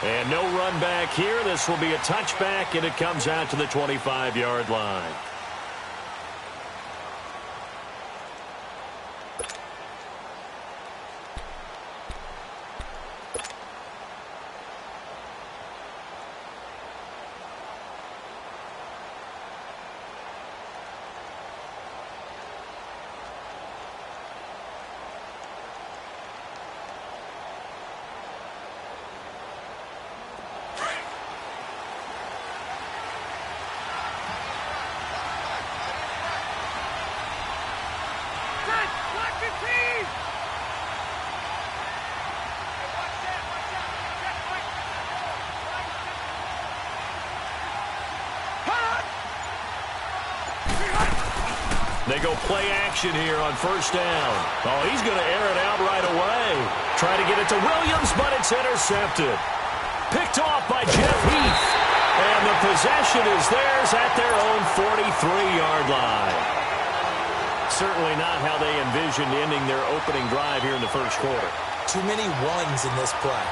And no run back here. This will be a touchback, and it comes out to the 25-yard line. They go play action here on first down. Oh, he's going to air it out right away. Try to get it to Williams, but it's intercepted. Picked off by Jeff Heath. And the possession is theirs at their own 43-yard line. Certainly not how they envisioned ending their opening drive here in the first quarter. Too many ones in this play.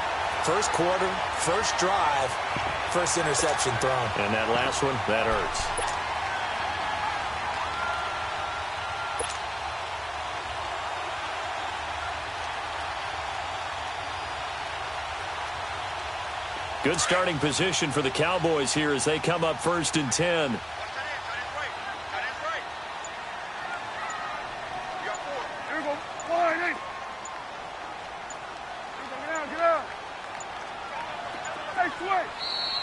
First quarter, first drive, first interception thrown. And that last one, that hurts. Good starting position for the Cowboys here as they come up 1st and 10.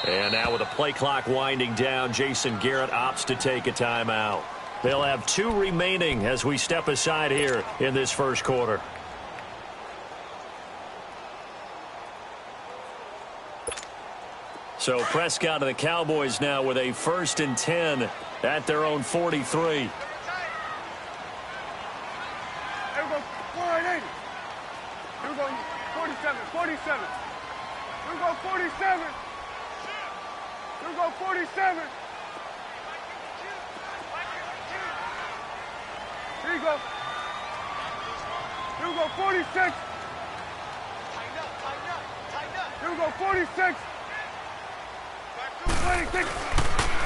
And now with the play clock winding down, Jason Garrett opts to take a timeout. They'll have 2 remaining as we step aside here in this first quarter. So Prescott and the Cowboys now with a 1st and 10 at their own 43. Here we go, 47, 47. Here we go, 47. Here we go, 47. Here you go. Here we go, 46. Here we go, 46.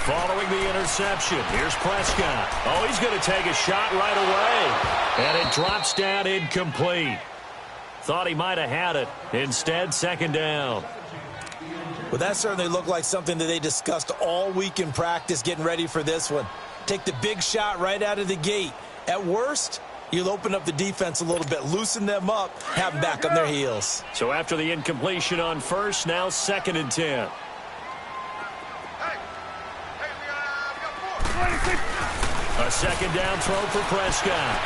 Following the interception, here's Prescott. Oh, he's going to take a shot right away. And it drops down incomplete. Thought he might have had it. Instead, 2nd down. Well, that certainly looked like something that they discussed all week in practice getting ready for this one. Take the big shot right out of the gate. At worst, you'll open up the defense a little bit, loosen them up, have them back on their heels. So after the incompletion on first, now 2nd and 10. A 2nd down throw for Prescott.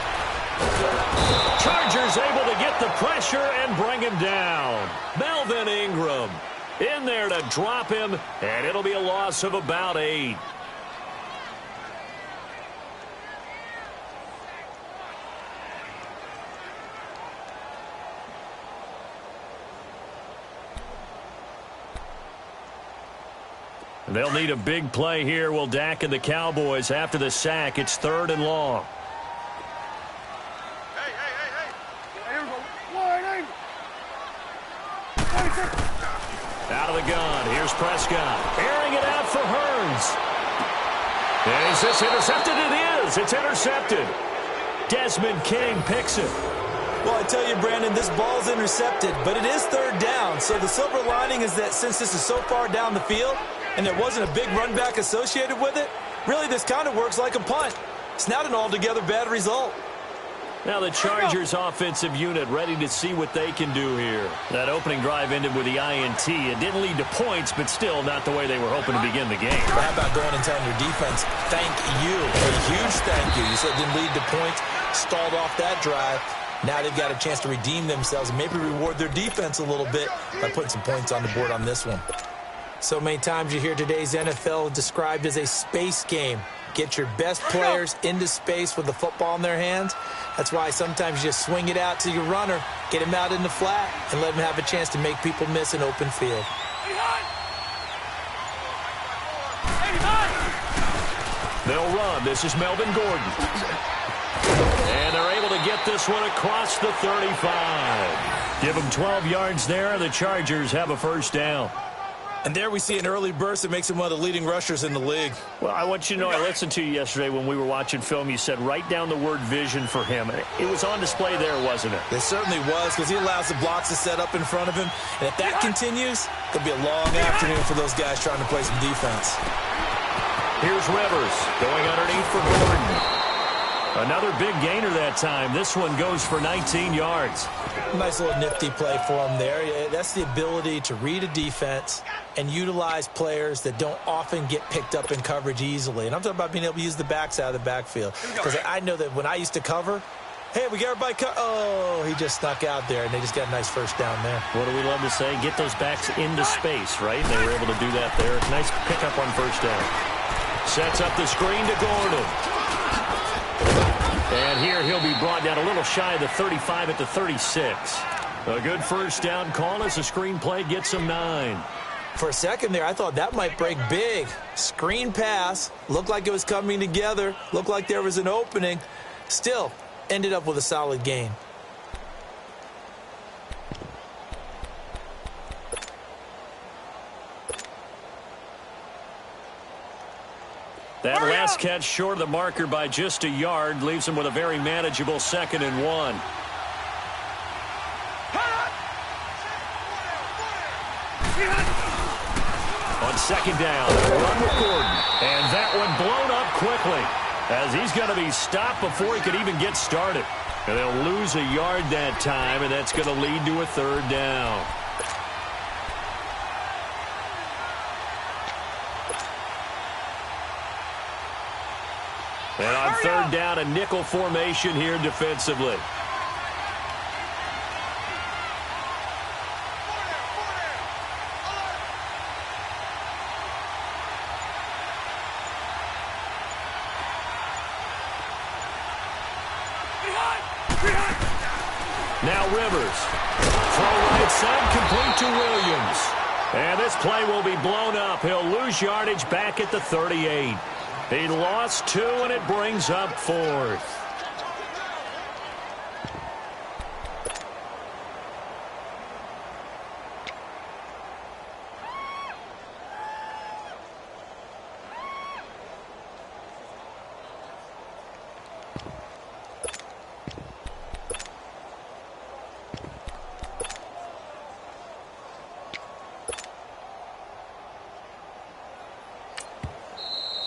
Chargers able to get the pressure and bring him down. Melvin Ingram in there to drop him, and it'll be a loss of about 8. They'll need a big play here. Will Dak and the Cowboys after the sack. It's 3rd and long. Hey. Here we go. 180. 26. Out of the gun. Here's Prescott. Airing it out for Hearns. And is this intercepted? It is. It's intercepted. Desmond King picks it. Well, I tell you, Brandon, this ball's intercepted, but it is 3rd down. So the silver lining is that since this is so far down the field, and there wasn't a big run back associated with it, really this kind of works like a punt. It's not an altogether bad result. Now the Chargers offensive unit ready to see what they can do here. That opening drive ended with the INT. It didn't lead to points, but still not the way they were hoping to begin the game. But how about going and telling your defense, thank you, a huge thank you. You said it didn't lead to points, stalled off that drive. Now they've got a chance to redeem themselves and maybe reward their defense a little bit by putting some points on the board on this one. So many times you hear today's NFL described as a space game. Get your best players into space with the football in their hands. That's why sometimes you just swing it out to your runner, get him out in the flat, and let him have a chance to make people miss an open field. They'll run. This is Melvin Gordon. And they're able to get this one across the 35. Give them 12 yards there. The Chargers have a first down. And there we see an early burst that makes him one of the leading rushers in the league. Well, I want you to know, I listened to you yesterday when we were watching film. You said write down the word vision for him. It was on display there, wasn't it? It certainly was, because he allows the blocks to set up in front of him. And if that continues, it'll be a long afternoon for those guys trying to play some defense. Here's Rivers going underneath for Gordon. Another big gainer that time. This one goes for 19 yards. Nice little nifty play for him there. That's the ability to read a defense and utilize players that don't often get picked up in coverage easily. And I'm talking about being able to use the backs out of the backfield. Because I know that when I used to cover, hey, we got everybody oh, he just snuck out there, and they just got a nice first down there. What do we love to say? Get those backs into space, right? They were able to do that there. Nice pickup on first down. Sets up the screen to Gordon. And here he'll be brought down a little shy of the 35 at the 36. A good first down call as the screen play gets him 9. For a second there, I thought that might break big. Screen pass. Looked like it was coming together. Looked like there was an opening. Still, ended up with a solid gain. That last catch short of the marker by just a yard leaves him with a very manageable 2nd and 1. On 2nd down, run with Gordon. And that one blown up quickly as he's going to be stopped before he could even get started. And they'll lose a yard that time, and that's going to lead to a 3rd down. And on 3rd down, a nickel formation here defensively. Now Rivers. Throw right side, complete to Williams. And this play will be blown up. He'll lose yardage back at the 38. He lost 2, and it brings up 4th.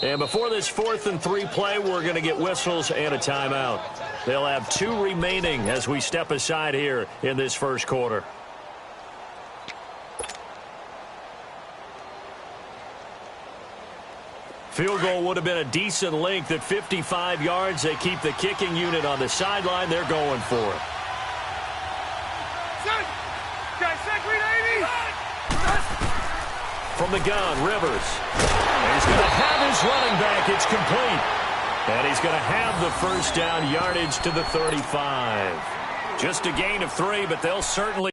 And before this 4th and 3 play, we're going to get whistles and a timeout. They'll have 2 remaining as we step aside here in this first quarter. Field goal would have been a decent length at 55 yards. They keep the kicking unit on the sideline. They're going for it. From the gun, Rivers. He's going to have his running back. It's complete. And he's going to have the first down yardage to the 35. Just a gain of 3, but they'll certainly...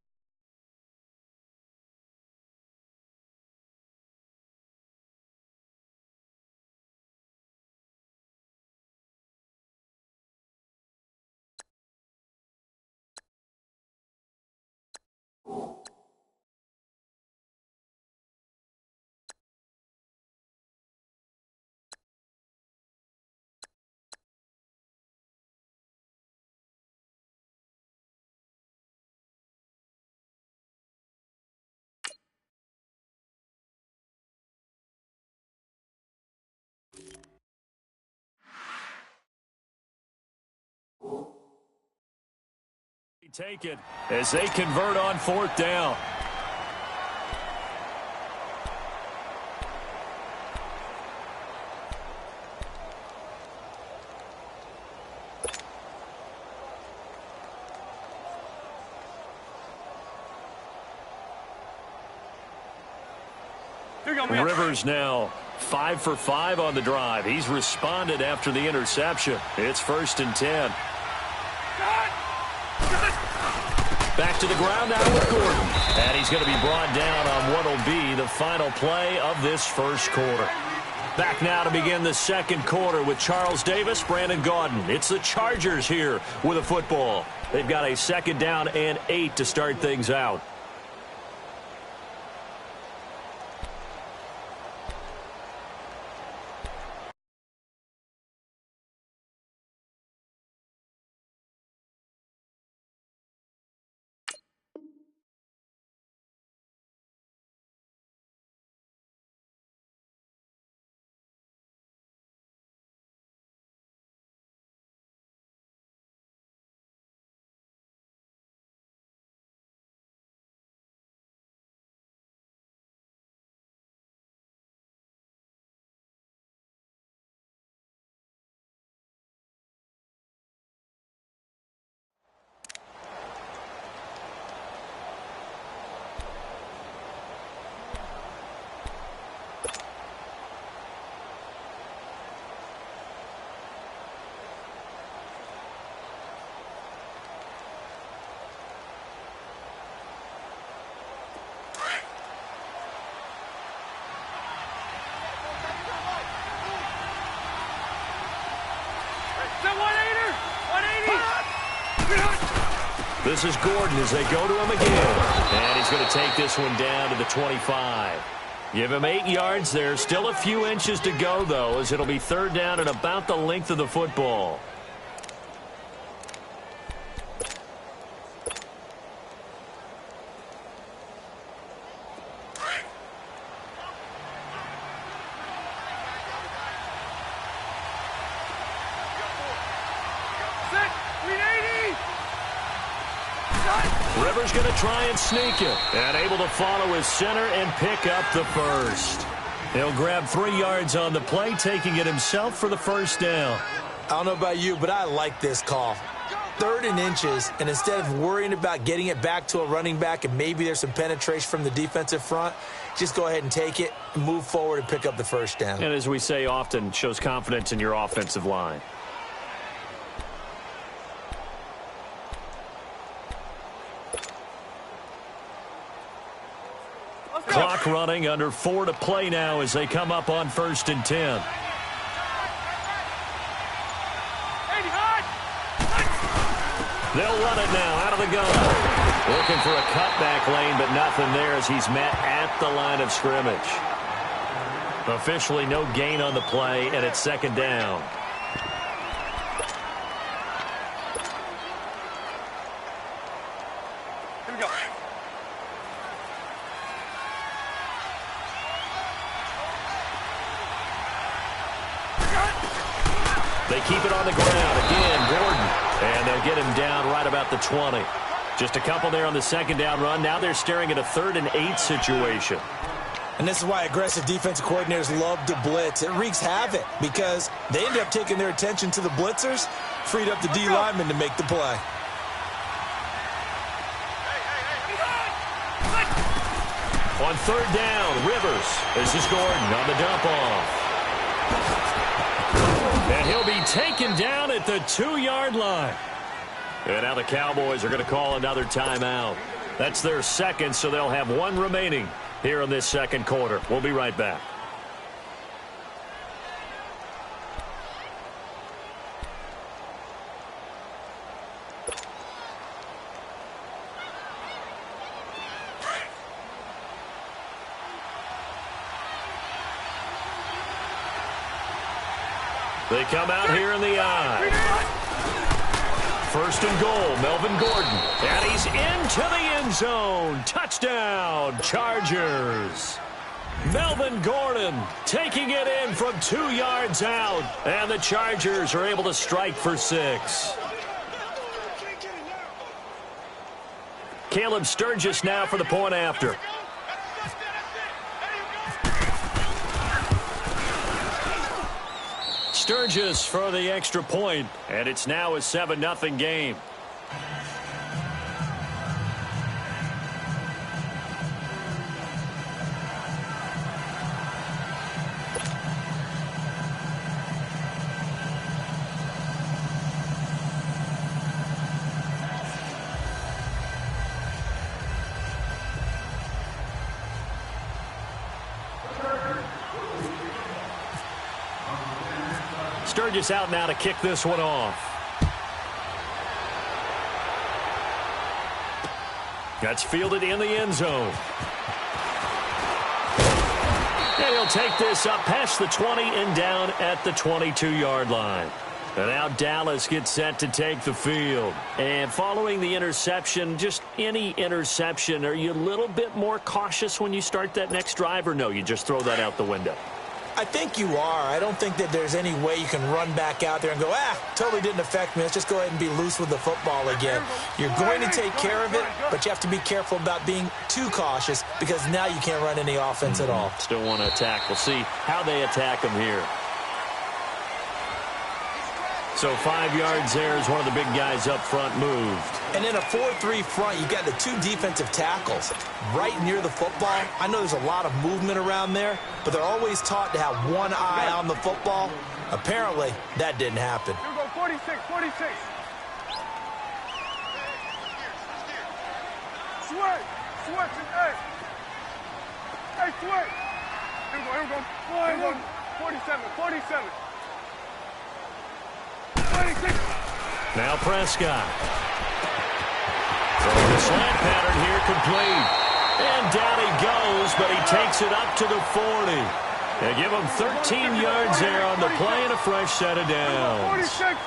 Take it as they convert on 4th down. Rivers now 5 for 5 on the drive. He's responded after the interception. It's 1st and 10. Back to the ground now with Gordon. And he's going to be brought down on what will be the final play of this first quarter. Back now to begin the second quarter with Charles Davis, Brandon Gaudin. It's the Chargers here with a football. They've got a 2nd down and 8 to start things out. This is Gordon as they go to him again. And he's going to take this one down to the 25. Give him 8 yards there. Still a few inches to go, though, as it'll be 3rd down and about the length of the football. Rivers going to try and sneak it. And able to follow his center and pick up the first. He'll grab 3 yards on the play, taking it himself for the 1st down. I don't know about you, but I like this call. 3rd and inches, and instead of worrying about getting it back to a running back and maybe there's some penetration from the defensive front, just go ahead and take it, move forward, and pick up the 1st down. And as we say often, shows confidence in your offensive line. Clock running, under 4 to play now as they come up on 1st and 10. They'll run it now out of the gun. Looking for a cutback lane, but nothing there as he's met at the line of scrimmage. Officially no gain on the play, and it's 2nd down. Here we go. They keep it on the ground. Again, Gordon. And they'll get him down right about the 20. Just a couple there on the 2nd down run. Now they're staring at a 3rd and 8 situation. And this is why aggressive defensive coordinators love to blitz. It wreaks havoc because they end up taking their attention to the blitzers, freed up the D lineman to make the play. On 3rd down, Rivers. This is Gordon on the dump off. And he'll be taken down at the 2-yard line. And now the Cowboys are going to call another timeout. That's their 2nd, so they'll have 1 remaining here in this 2nd quarter. We'll be right back. They come out here in the eye. 1st and goal, Melvin Gordon. And he's into the end zone. Touchdown, Chargers. Melvin Gordon taking it in from 2 yards out. And the Chargers are able to strike for 6. Caleb Sturgis now for the point after. Sturgis for the extra point, and it's now a 7-0 game. Sturgis out now to kick this one off. That's fielded in the end zone. And he'll take this up past the 20 and down at the 22-yard line. And now Dallas gets set to take the field. And following the interception, just any interception, are you a little bit more cautious when you start that next drive, or no, you just throw that out the window? I think you are. I don't think that there's any way you can run back out there and go, totally didn't affect me. Let's just go ahead and be loose with the football again. You're going to take care of it, but you have to be careful about being too cautious because now you can't run any offense at all. Still want to attack. We'll see how they attack them here. So 5 yards there as one of the big guys up front moved. And in a 4-3 front, you've got the 2 defensive tackles right near the football. I know there's a lot of movement around there, but they're always taught to have one eye on the football. Apparently, that didn't happen. Here we go, 46, 46. Switch, hey. Hey, switch. Here we go. 47, 47. 26. Now Prescott. Throwing the slant pattern here complete. And down he goes, but he takes it up to the 40. They give him 13 yards there on the play and a fresh set of downs. 46.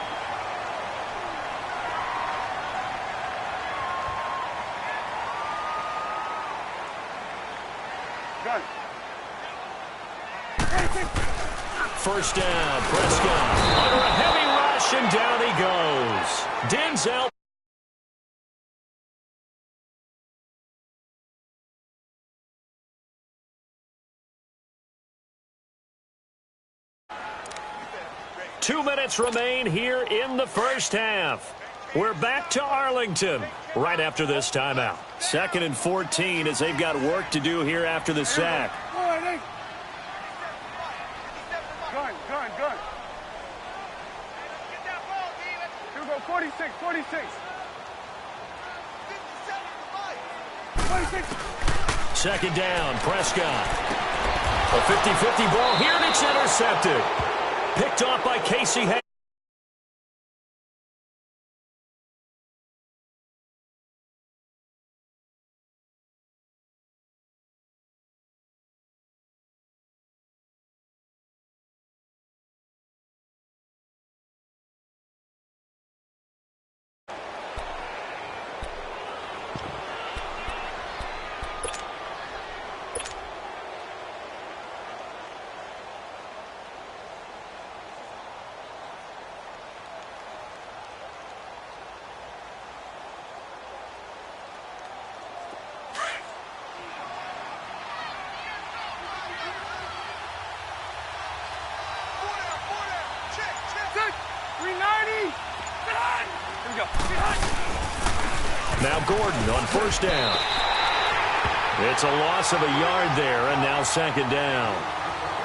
Got it. 26. First down, Prescott. Under a heavy rush, and down he goes. Denzel. Two minutes remain here in the first half. We're back to Arlington right after this timeout. 2nd and 14 as they've got work to do here after the sack. Gun. Here we go, 46, 46. 26. Second down, Prescott. A 50-50 ball here, and it's intercepted. Picked off by Casey Hay. Now Gordon on first down. It's a loss of a yard there, and now second down.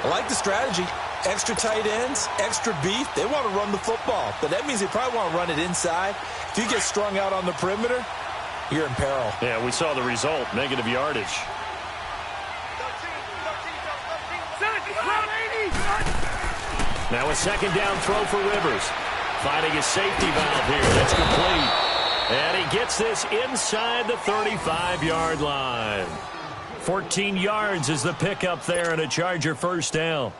I like the strategy. Extra tight ends, extra beef. They want to run the football, but that means they probably want to run it inside. If you get strung out on the perimeter, you're in peril. Yeah, we saw the result, negative yardage. Now a second down throw for Rivers. Finding a safety valve here. That's complete. And he gets this inside the 35-yard line. 14 yards is the pickup there and a Charger first down.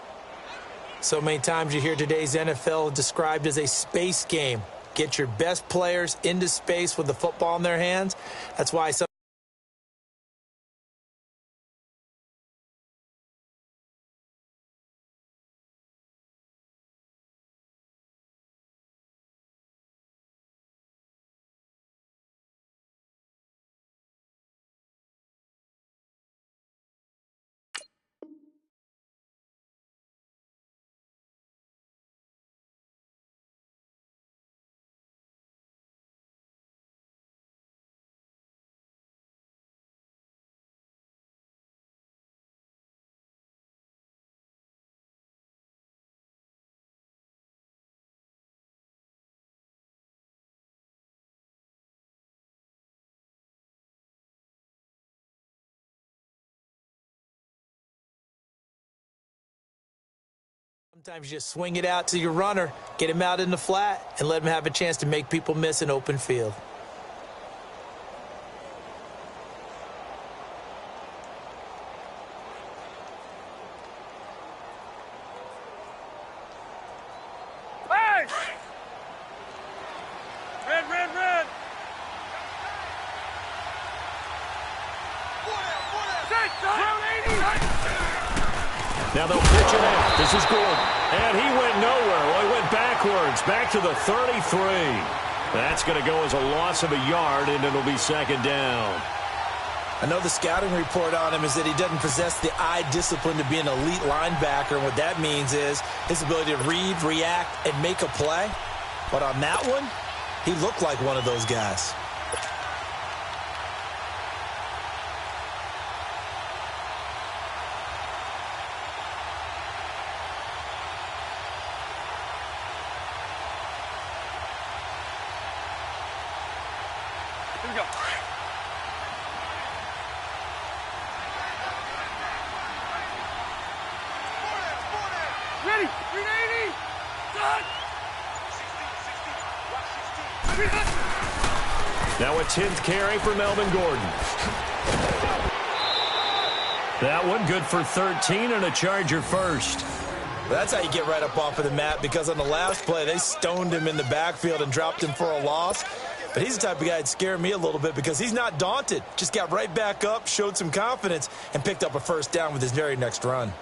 So many times you hear today's NFL described as a space game. Get your best players into space with the football in their hands. That's why some Sometimes you just swing it out to your runner, get him out in the flat, and let him have a chance to make people miss an open field. Hey! Red, red, red! Now they'll pitch it out. This is Gordon. And he went nowhere. Well, he went backwards, back to the 33. That's going to go as a loss of a yard, and it'll be second down. I know the scouting report on him is that he doesn't possess the eye discipline to be an elite linebacker, and what that means is his ability to read, react, and make a play. But on that one, he looked like one of those guys. Here we go. Ready? 380. Done. Now a 10th carry for Melvin Gordon. That one good for 13 and a Charger first. That's how you get right up off of the mat, because on the last play, they stoned him in the backfield and dropped him for a loss. But he's the type of guy that scared me a little bit because he's not daunted. Just got right back up, showed some confidence, and picked up a first down with his very next run.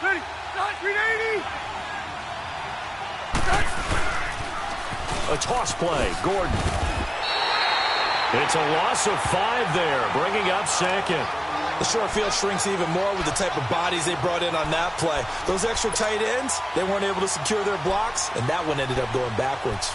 Ready? Done. 380. A toss play. Gordon. It's a loss of 5 there, bringing up second. The short field shrinks even more with the type of bodies they brought in on that play. Those extra tight ends, they weren't able to secure their blocks, and that one ended up going backwards.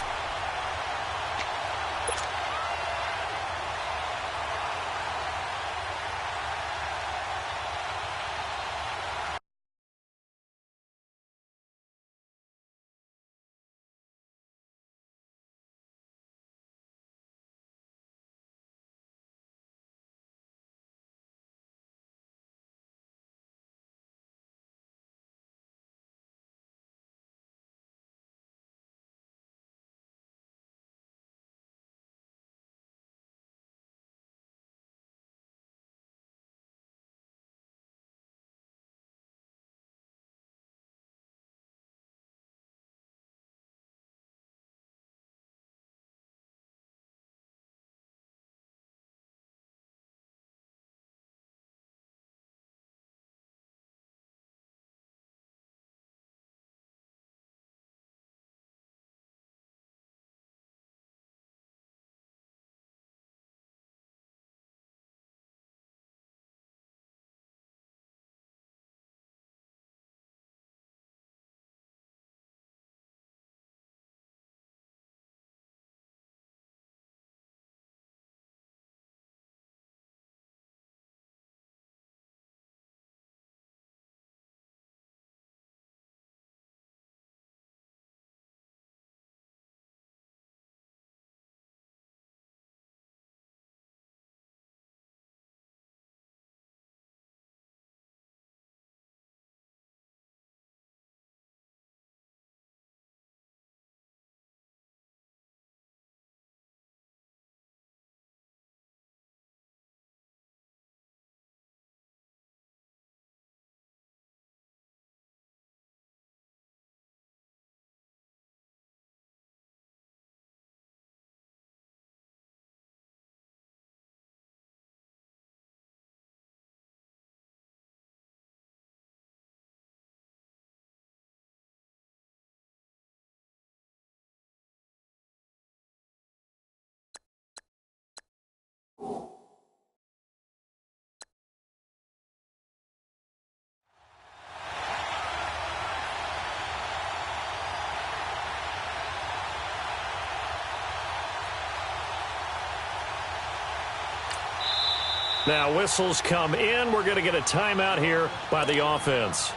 Now whistles come in. We're going to get a timeout here by the offense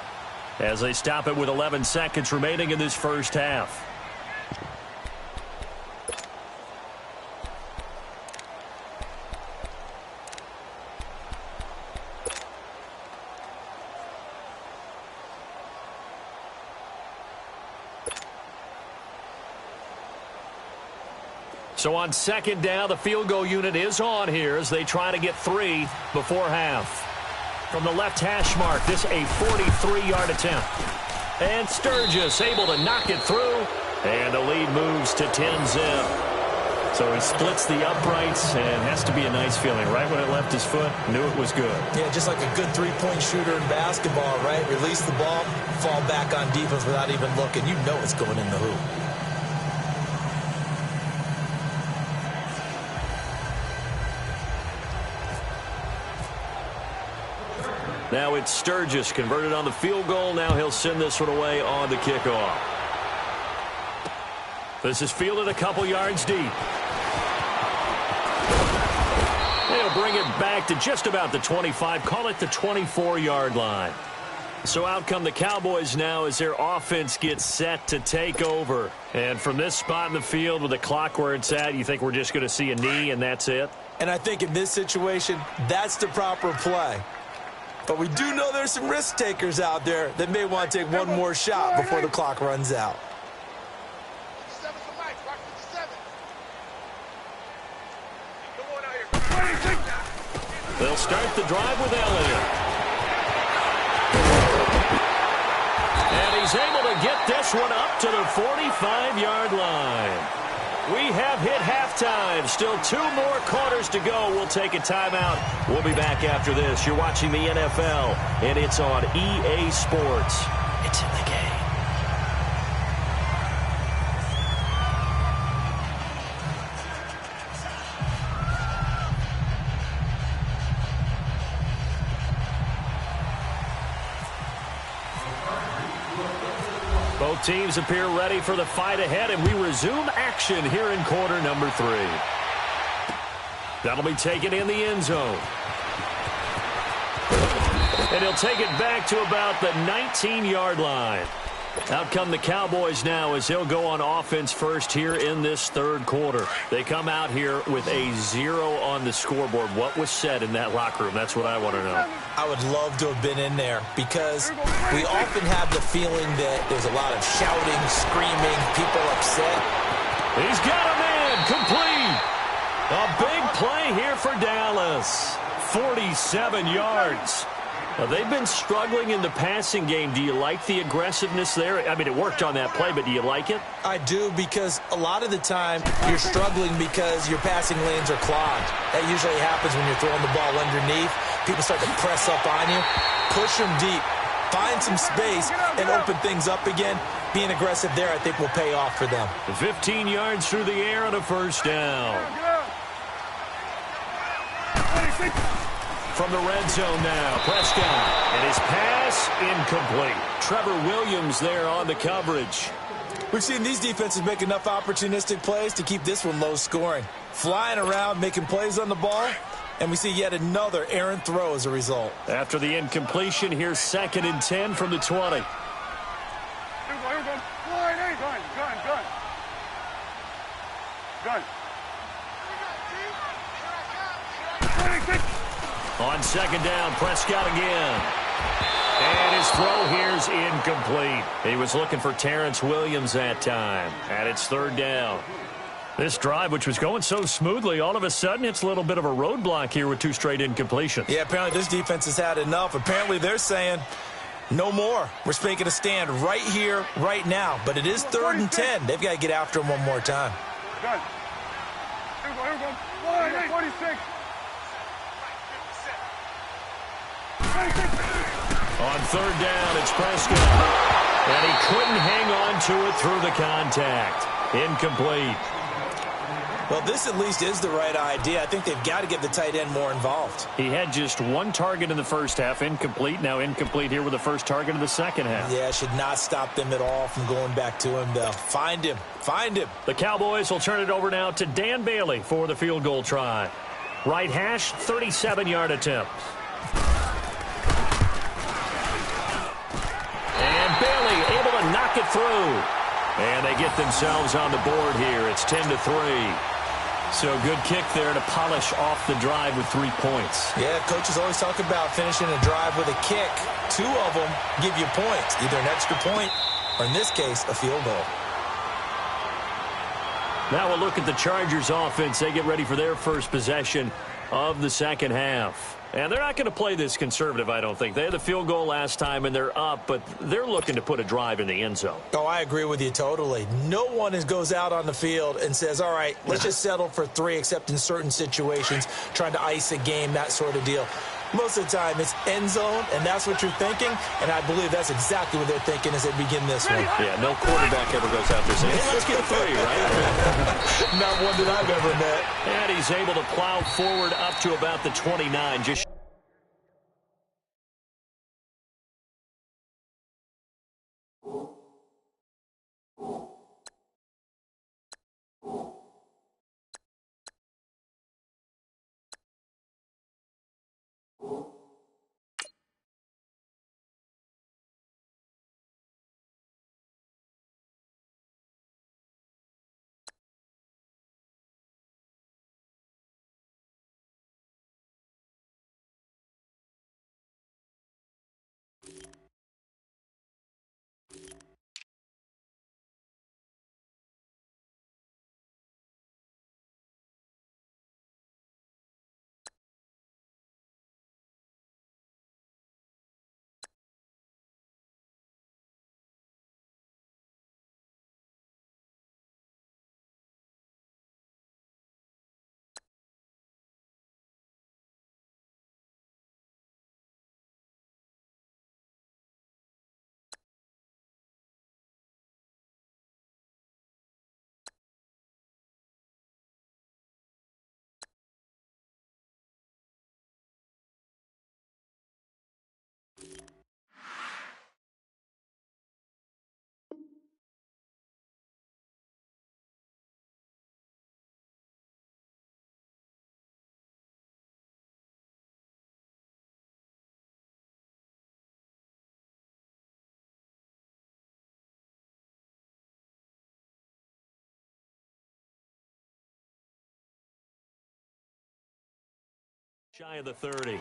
as they stop it with 11 seconds remaining in this first half. So on second down, the field goal unit is on here as they try to get 3 before half. From the left hash mark, this a 43-yard attempt. And Sturgis able to knock it through, and the lead moves to 10-zip. So he splits the uprights, and has to be a nice feeling. Right when it left his foot, knew it was good. Yeah, just like a good three-point shooter in basketball, right? Release the ball, fall back on defense without even looking. You know it's going in the hoop. Now it's Sturgis converted on the field goal. Now he'll send this one away on the kickoff. This is fielded a couple yards deep. They'll bring it back to just about the 25. Call it the 24-yard line. So out come the Cowboys now as their offense gets set to take over. And from this spot in the field with the clock where it's at, you think we're just going to see a knee and that's it? And I think in this situation, that's the proper play. But we do know there's some risk takers out there that may want to take one more shot before the clock runs out. They'll start the drive with Elliott. And he's able to get this one up to the 45-yard line. We have hit halftime. Still 2 more quarters to go. We'll take a timeout. We'll be back after this. You're watching the NFL, and it's on EA Sports. It's in the game. Both teams appear ready for the fight ahead, and we resume action here in quarter number 3. That'll be taken in the end zone. And he'll take it back to about the 19-yard line. Out come the Cowboys now as they'll go on offense first here in this third quarter. They come out here with a 0 on the scoreboard. What was said in that locker room? That's what I want to know. I would love to have been in there because we often have the feeling that there's a lot of shouting, screaming, people upset. He's got him in, complete. A big play here for Dallas. 47 yards. Now, they've been struggling in the passing game. Do you like the aggressiveness there? I mean, it worked on that play, but do you like it? I do, because a lot of the time you're struggling because your passing lanes are clogged. That usually happens when you're throwing the ball underneath. People start to press up on you. Push them deep. Find some space and open things up again. Being aggressive there, I think, will pay off for them. 15 yards through the air on a first down. From the red zone now, Prescott, and his pass incomplete. Trevor Williams there on the coverage. We've seen these defenses make enough opportunistic plays to keep this one low scoring. Flying around, making plays on the ball, and we see yet another errant throw as a result. After the incompletion, here's 2nd and 10 from the 20. On 2nd down, Prescott again. And his throw here's incomplete. He was looking for Terrence Williams that time. And it's 3rd down. This drive, which was going so smoothly, all of a sudden it's a little bit of a roadblock here with 2 straight incompletions. Yeah, apparently this defense has had enough. Apparently they're saying no more. We're making a stand right here, right now. But it is 3rd and 10. They've got to get after him one more time. Good. Here we go. 46. On 3rd down, it's Prescott. And he couldn't hang on to it through the contact. Incomplete. Well, this at least is the right idea. I think they've got to get the tight end more involved. He had just 1 target in the first half, incomplete. Now incomplete here with the first target of the second half. Yeah, should not stop them at all from going back to him, though. Find him. Find him. The Cowboys will turn it over now to Dan Bailey for the field goal try. Right hash, 37-yard attempt. And Bailey able to knock it through. And they get themselves on the board here. It's 10-3. So good kick there to polish off the drive with 3 points. Yeah, coaches always talk about finishing a drive with a kick. 2 of them give you points, either an extra point or, in this case, a field goal. Now we'll look at the Chargers offense. They get ready for their first possession of the second half. And they're not going to play this conservative, I don't think. They had the field goal last time, and they're up, but they're looking to put a drive in the end zone. Oh, I agree with you totally. No one goes out on the field and says, all right, let's just settle for 3, except in certain situations, trying to ice a game, that sort of deal. Most of the time, it's end zone, and that's what you're thinking, and I believe that's exactly what they're thinking as they begin this one. Yeah, no quarterback ever goes out there saying, hey, let's get 3, right? Not one that I've ever met. And he's able to plow forward up to about the 29. Just shy of the 30.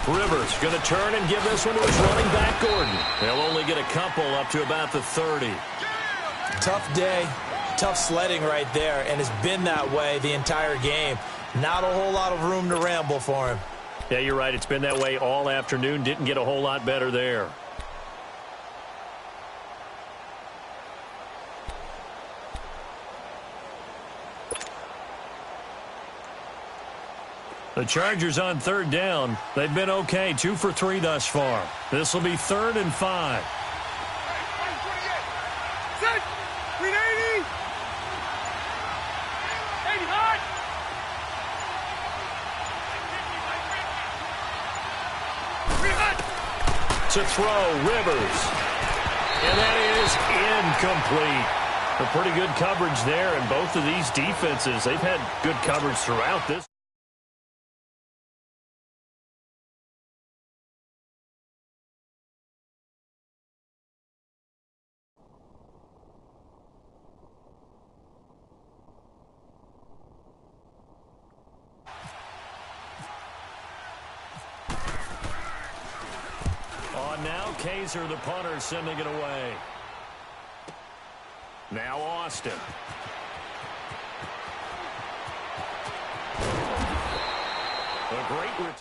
Rivers going to turn and give this one to his running back, Gordon. They'll only get a couple up to about the 30. Tough day, tough sledding right there, and it's been that way the entire game. Not a whole lot of room to ramble for him. Yeah, you're right. It's been that way all afternoon. Didn't get a whole lot better there. The Chargers on third down. They've been okay, 2 for 3 thus far. This will be 3rd and 5. To throw, Rivers. And that is incomplete. A pretty good coverage there, and both of these defenses, they've had good coverage throughout this. now Kaiser, the punter, sending it away. Now Austin. A great return.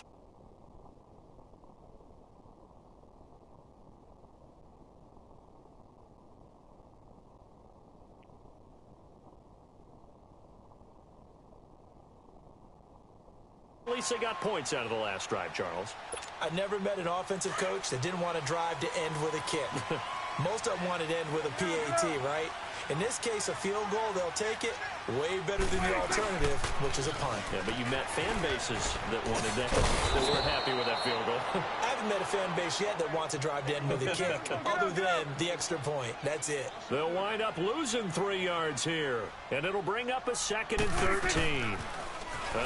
At least they got points out of the last drive, Charles. I never met an offensive coach that didn't want to drive to end with a kick. Most of them wanted to end with a PAT, right? In this case, a field goal, they'll take it. Way better than the alternative, which is a punt. Yeah, but you met fan bases that wanted that weren't happy with that field goal. I haven't met a fan base yet that wants to drive to end with a kick, other than the extra point. That's it. They'll wind up losing 3 yards here, and it'll bring up a 2nd and 13.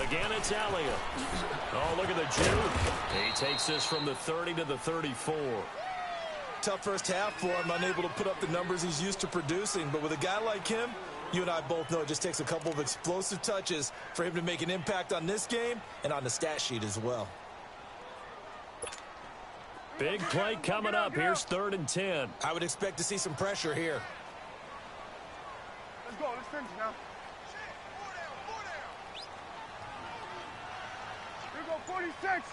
Again, it's Elliott. Oh, look at the juke. He takes this from the 30 to the 34. Tough first half for him, unable to put up the numbers he's used to producing. But with a guy like him, you and I both know it just takes a couple of explosive touches for him to make an impact on this game and on the stat sheet as well. Big play coming up. Here's 3rd and 10. I would expect to see some pressure here. Let's go. Let's finish now. Here we go, 46.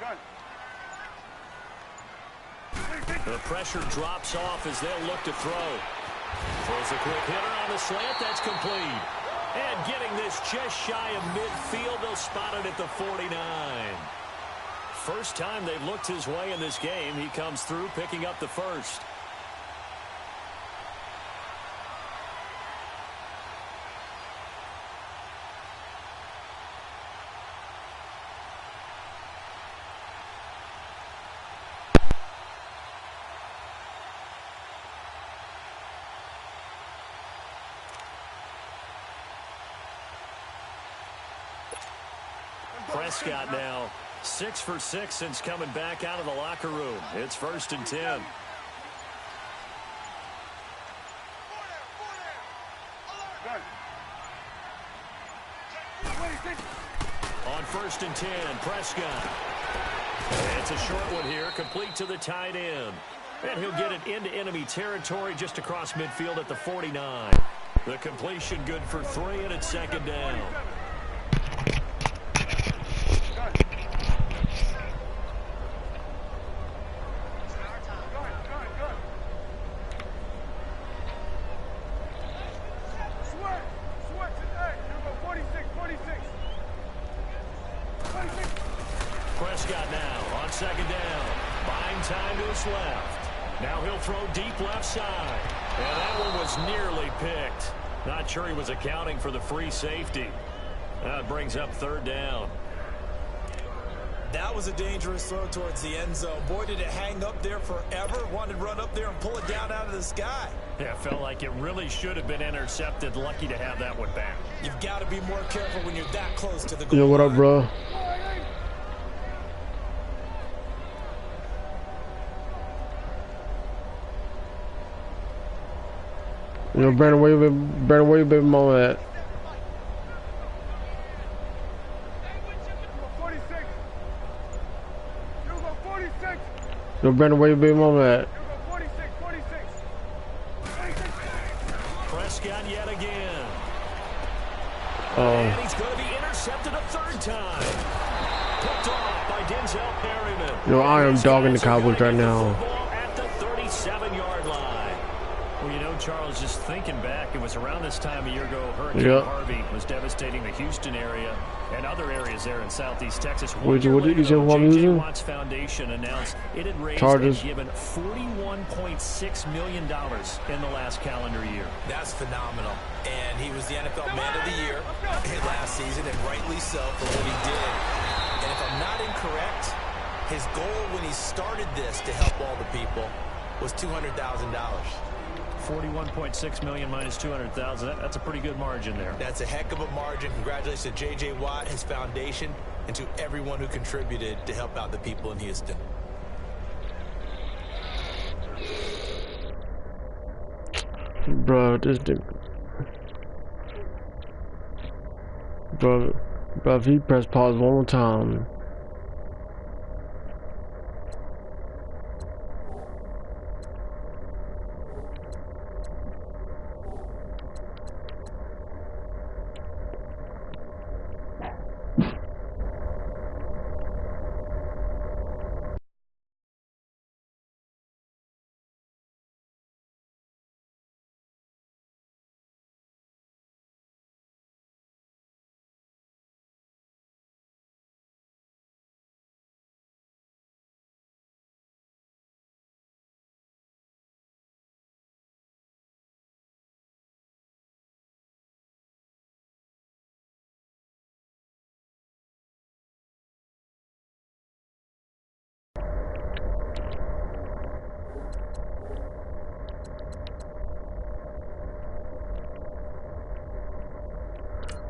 Done. The pressure drops off as they'll look to throw. Throws a quick hitter on the slant. That's complete. And getting this just shy of midfield, they'll spot it at the 49. First time they've looked his way in this game. He comes through picking up the first. Prescott now 6 for 6 since coming back out of the locker room. It's 1st and 10. On 1st and 10, Prescott. It's a short one here, complete to the tight end. And he'll get it into enemy territory just across midfield at the 49. The completion good for 3, and it's 2nd down. Prescott now on 2nd down. Buying time to his left. Now he'll throw deep left side. And that one was nearly picked. Not sure he was accounting for the free safety. That brings up 3rd down. That was a dangerous throw towards the end zone. Boy, did it hang up there forever. Wanted to run up there and pull it down out of the sky. Yeah, it felt like it really should have been intercepted. Lucky to have that one back. You've got to be more careful when you're that close to the goal. Yo, what up, bro? Yo, Brandon, where you been, mom at? 46. You go 46. Yo, Brandon, where you been, mom at? You go 46, 46. 46. Prescott yet again. Oh. And he's going to be intercepted a 3rd time. Picked off by Denzel Perryman. Yo, I am dogging the Cowboys right now. At the 37-yard line. Well, you know, Charles, just thinking back, it was around this time a year ago, Hurricane Harvey was devastating the Houston area and other areas there in southeast Texas. What did you say what I'm J.J. using? Watt's Foundation announced it had raised Chargers. and given $41.6 million in the last calendar year. That's phenomenal. And he was the NFL Man of the Year last season, and rightly so for what he did. And if I'm not incorrect, his goal when he started this to help all the people was $200,000. 41.6 million minus 200,000. That's a pretty good margin there. That's a heck of a margin. Congratulations to J.J. Watt, his foundation, and to everyone who contributed to help out the people in Houston. Bro, this dude. Bro, if he press pause one more time.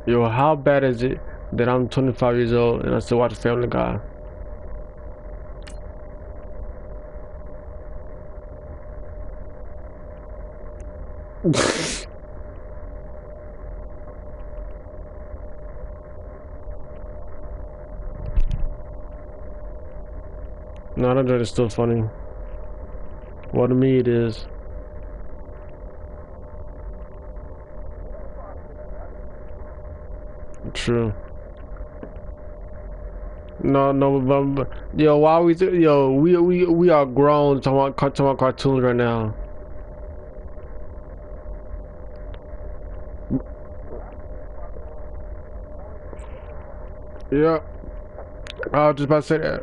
Yo, how bad is it that I'm 25 years old and I still watch Family Guy? No, that joke is still funny. Well, to me it is. True. No, but yo, why we are grown talking about cartoons right now. Yeah, I was just about to say that.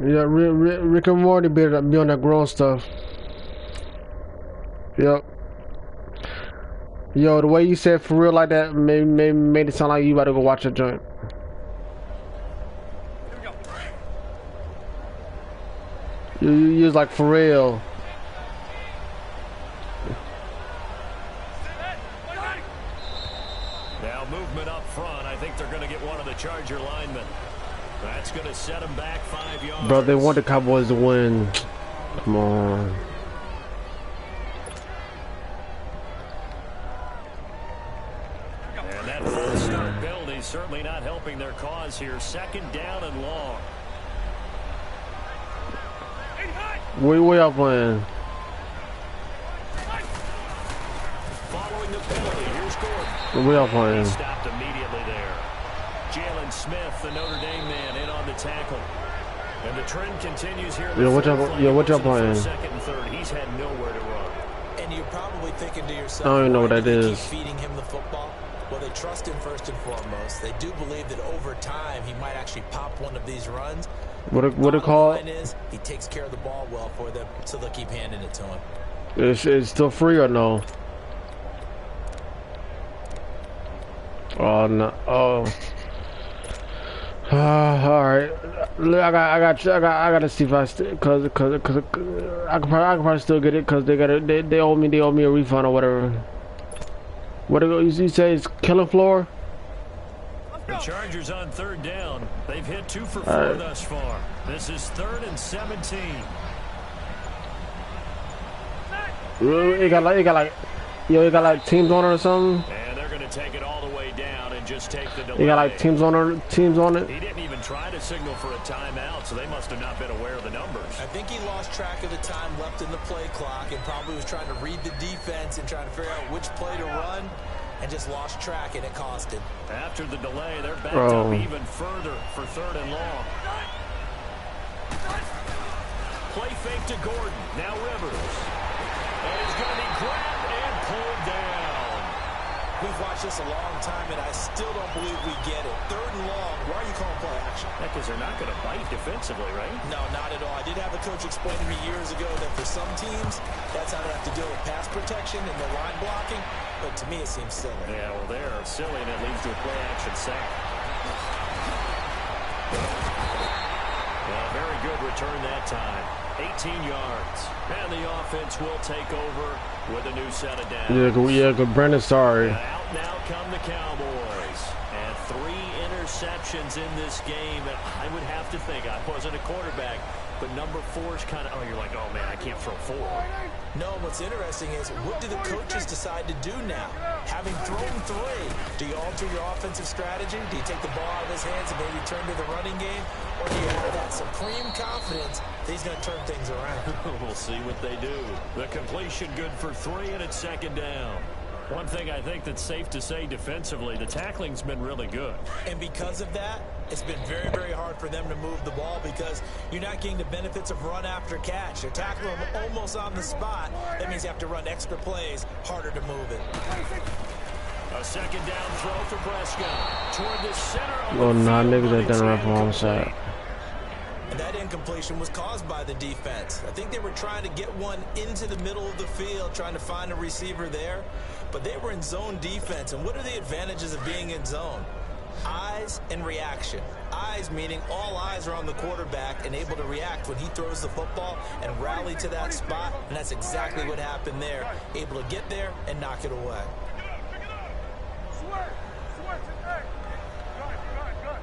Yeah, Rick and Morty be on that grown stuff. Yep. Yo, the way you said for real like that made it sound like you about to go watch a joint. You was like for real. Now movement up front. I think they're going to get one of the Charger linemen. That's going to set them back 5 yards. Bro, they want the Cowboys to win. Come on. And that full start build is certainly not helping their cause here. 2nd down and long. We are playing. Following the penalty, here's Gordon. We are playing. He stopped immediately there. Jalen Smith, the Notre Dame man, in on the tackle. And the trend continues here. What y'all playing? 2nd and 3rd. He's had nowhere to run. And you're probably thinking to yourself, I don't even know what that is. Keep feeding him the football. Well, they trust him first and foremost. They do believe that over time he might actually pop one of these runs. What it called? Is he takes care of the ball well for them, so they'll keep handing it to him. It's still free or no? Oh no! Oh. All right. I got to see if I cause I can probably still get it because they owe me a refund or whatever. What you say is killing floor? The Chargers on 3rd down. They've hit 2 for 4 thus far. This is 3rd and 17. It got like teams on it or something. And they're going to take it all the way down and just take the delay. You got like teams on it. He didn't even try to signal for a timeout, so they must have not been aware of the numbers. I think he lost track of the time left in the play clock and probably was trying to read the defense and trying to figure out which play to run and just lost track, and it cost him. After the delay, they're backed up even further for 3rd and long. Play fake to Gordon. Now Rivers. And he's going to be grabbed and pulled down. We've watched this a long time, and I still don't believe we get it. 3rd and long. Why are you calling play action? Because they're not going to bite defensively, right? No, not at all. I did have a coach explain to me years ago that for some teams, that's how they have to deal with pass protection and their line blocking. But to me, it seems silly. Yeah, well, they're silly, and it leads to a play action sack. Well, very good return that time. 18 yards. And the offense will take over with a new set of downs. Yeah, good. Brandon, sorry. And out now come the Cowboys. And 3 interceptions in this game. And I would have to think, I wasn't a quarterback, but number 4 is kind of, oh, you're like, oh, man, I can't throw 4. No, what's interesting is what do the coaches decide to do now? Having thrown 3, do you alter your offensive strategy? Do you take the ball out of his hands and maybe turn to the running game? Or do you have that supreme confidence that he's going to turn things around? We'll see what they do. The completion good for 3, and it's 2nd down. One thing I think that's safe to say defensively, the tackling's been really good. And because of that, it's been very, very hard for them to move the ball because you're not getting the benefits of run after catch. You're tackling them almost on the spot. That means you have to run extra plays, harder to move it. A 2nd down throw for Prescott. Toward the center of Oh, the nah, field, niggas but that it's done right from home incomplete. side. And that incompletion was caused by the defense. I think they were trying to get one into the middle of the field, trying to find a receiver there. But they were in zone defense. And what are the advantages of being in zone? Eyes and reaction. Eyes meaning all eyes are on the quarterback and able to react when he throws the football and rally to that spot, and that's exactly what happened there. Able to get there and knock it away. Sweat. Sweat today. Good.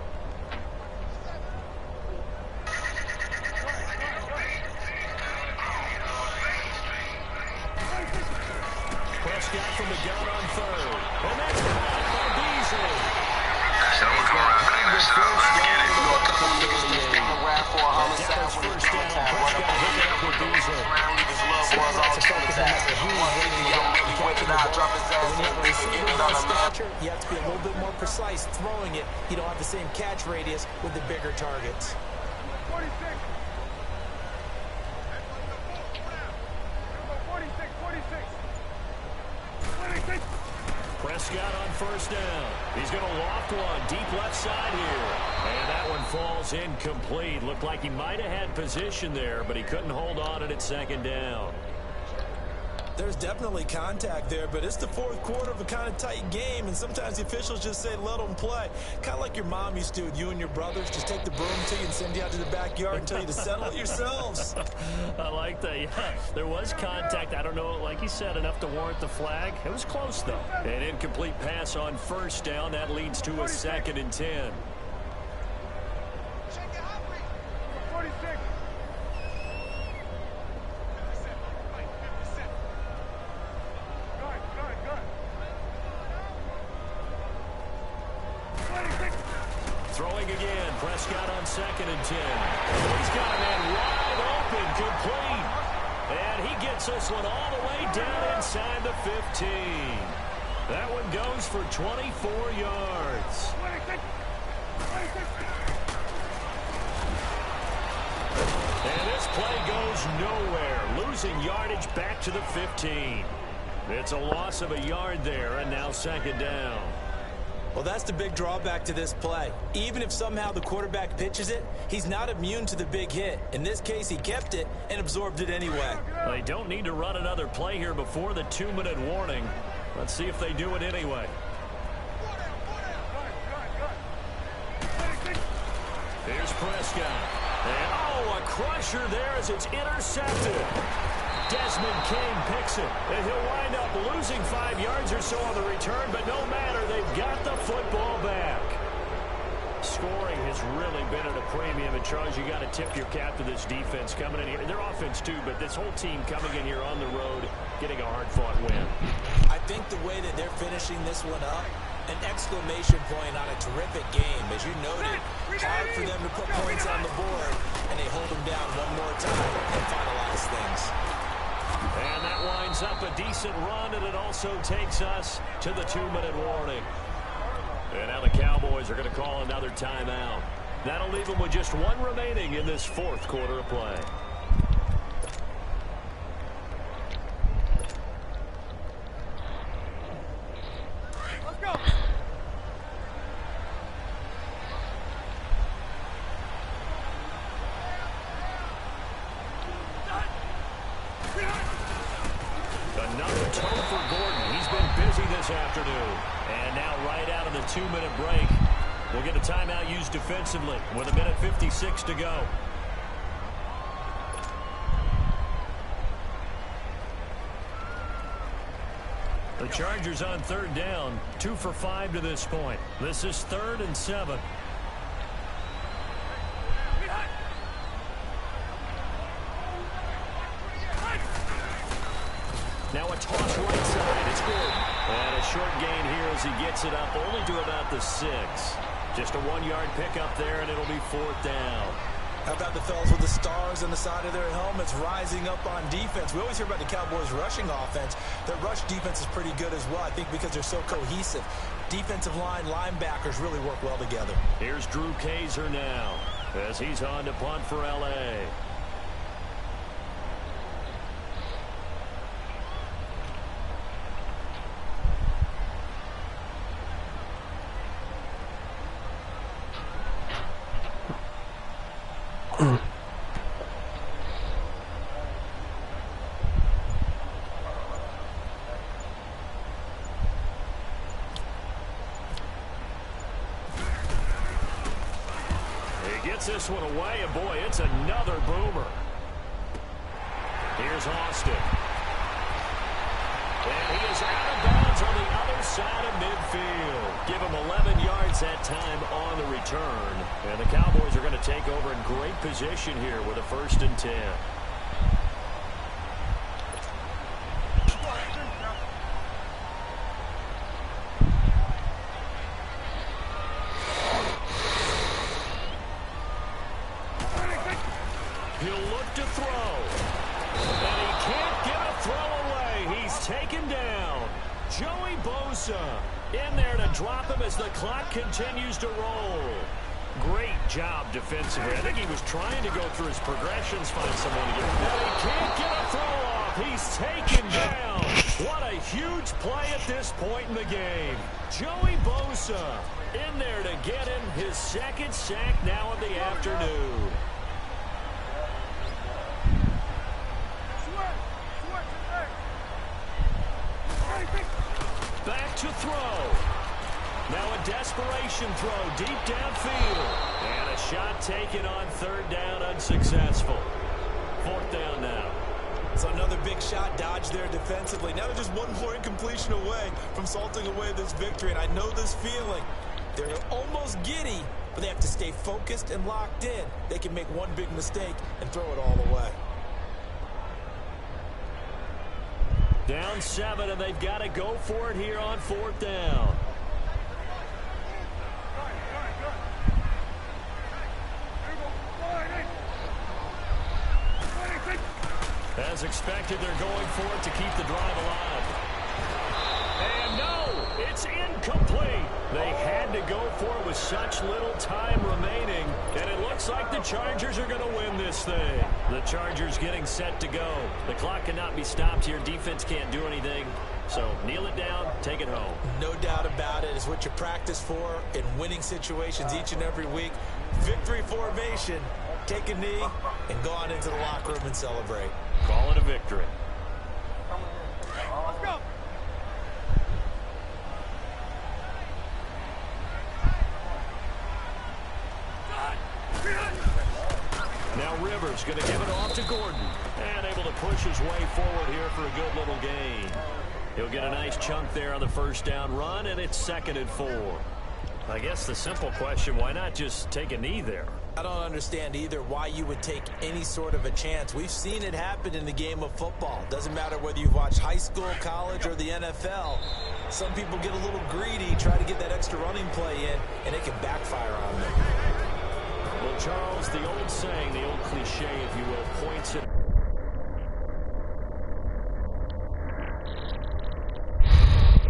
Prescott from the gun on third. And that's caught by Beasley. Someone come around, claim the stuff. Let's get it. You want the police to sting a rap for a homicide when it's go time. Run up on the nigga, man, leave his loved ones all traumatized. One nigga, young really whipping out, drop his ass in the nigga, get it on a man. You have to be a little bit more precise throwing it. You don't have the same catch radius with the bigger targets. 46. 46. Prescott on first down. He's going to loft one deep left side here. And that one falls incomplete. Looked like he might have had position there, but he couldn't hold on at second down. There's definitely contact there, but it's the fourth quarter of a kind of tight game, and sometimes the officials just say, let them play. Kind of like your mom used to with you and your brothers. Just take the broom to you and send you out to the backyard and tell you to settle it yourselves. I like that. Yeah, there was contact. I don't know, like you said, enough to warrant the flag. It was close, though. An incomplete pass on first down. That leads to a 2nd and 10. 46. Throwing again. Prescott on 2nd and 10. He's got a man wide open, complete. And he gets this one all the way down inside the 15. That one goes for 24 yards. And this play goes nowhere. Losing yardage back to the 15. It's a loss of a yard there, and now 2nd down. Well, that's the big drawback to this play. Even if somehow the quarterback pitches it, he's not immune to the big hit. In this case, he kept it and absorbed it anyway. They don't need to run another play here before the 2-minute warning. Let's see if they do it anyway. Here's Prescott. And, a crusher there as it's intercepted. Desmond King picks it, and he'll wind up losing 5 yards or so on the return, but no matter, they've got the football back. Scoring has really been at a premium, and Charles, you got to tip your cap to this defense coming in here. Their offense, too, but this whole team coming in here on the road, getting a hard-fought win. I think the way that they're finishing this one up, an exclamation point on a terrific game. As you noted, hard for them to put points on the board, and they hold them down one more time and finalize things. And that winds up a decent run, and it also takes us to the 2-minute warning. And now the Cowboys are going to call another timeout. That'll leave them with just one remaining in this 4th quarter of play. Let's go. Another toe for Gordon. He's been busy this afternoon. And now right out of the 2-minute break, we'll get a timeout used defensively with 1:56 to go. The Chargers on 3rd down, 2 for 5 to this point. This is 3rd and 7. Now a toss right side. It's good. And a short gain here as he gets it up only to about the 6. Just a 1-yard pickup there, and it'll be 4th down. How about the fellas with the stars on the side of their helmets rising up on defense? We always hear about the Cowboys' rushing offense. Their rush defense is pretty good as well, I think, because they're so cohesive. Defensive line, linebackers really work well together. Here's Drew Kaiser now as he's on to punt for L.A. Gets this one away, and boy, it's another boomer. Here's Austin. And he is out of bounds on the other side of midfield. Give him 11 yards that time on the return. And the Cowboys are going to take over in great position here with a 1st and 10. He'll look to throw. And he can't get a throw away. He's taken down. Joey Bosa in there to drop him as the clock continues to roll. Great job defensively. I think he was trying to go through his progressions, find someone to get. And he can't get a throw off. He's taken down. What a huge play at this point in the game. Joey Bosa in there to get him his 2nd sack now of the afternoon. Back to throw. Now a desperation throw deep downfield. And a shot taken on 3rd down, unsuccessful. 4th down now. So another big shot dodged there defensively. Now they're just one more incompletion away from salting away this victory. And I know this feeling. They're almost giddy, but they have to stay focused and locked in. They can make one big mistake and throw it all away. Down 7, and they've got to go for it here on 4th down. As expected, they're going for it to keep the drive alive. And no, it's incomplete. They had to go for it with such little time remaining, and it looks like the Chargers are going to win this thing. The Chargers getting set to go. The clock cannot be stopped here. Defense can't do anything. So kneel it down, take it home. No doubt about it. It's what you practice for in winning situations each and every week. Victory formation. Take a knee and go on into the locker room and celebrate. Call it a victory. Let's go. Now Rivers going to give it off to Gordon. And able to push his way forward here for a good little gain. He'll get a nice chunk there on the 1st down run, and it's 2nd and 4. I guess the simple question, why not just take a knee there? I don't understand either why you would take any sort of a chance. We've seen it happen in the game of football. Doesn't matter whether you've watched high school, college, or the NFL. Some people get a little greedy, try to get that extra running play in, and it can backfire on them. Well, Charles, the old saying, the old cliche, if you will, points it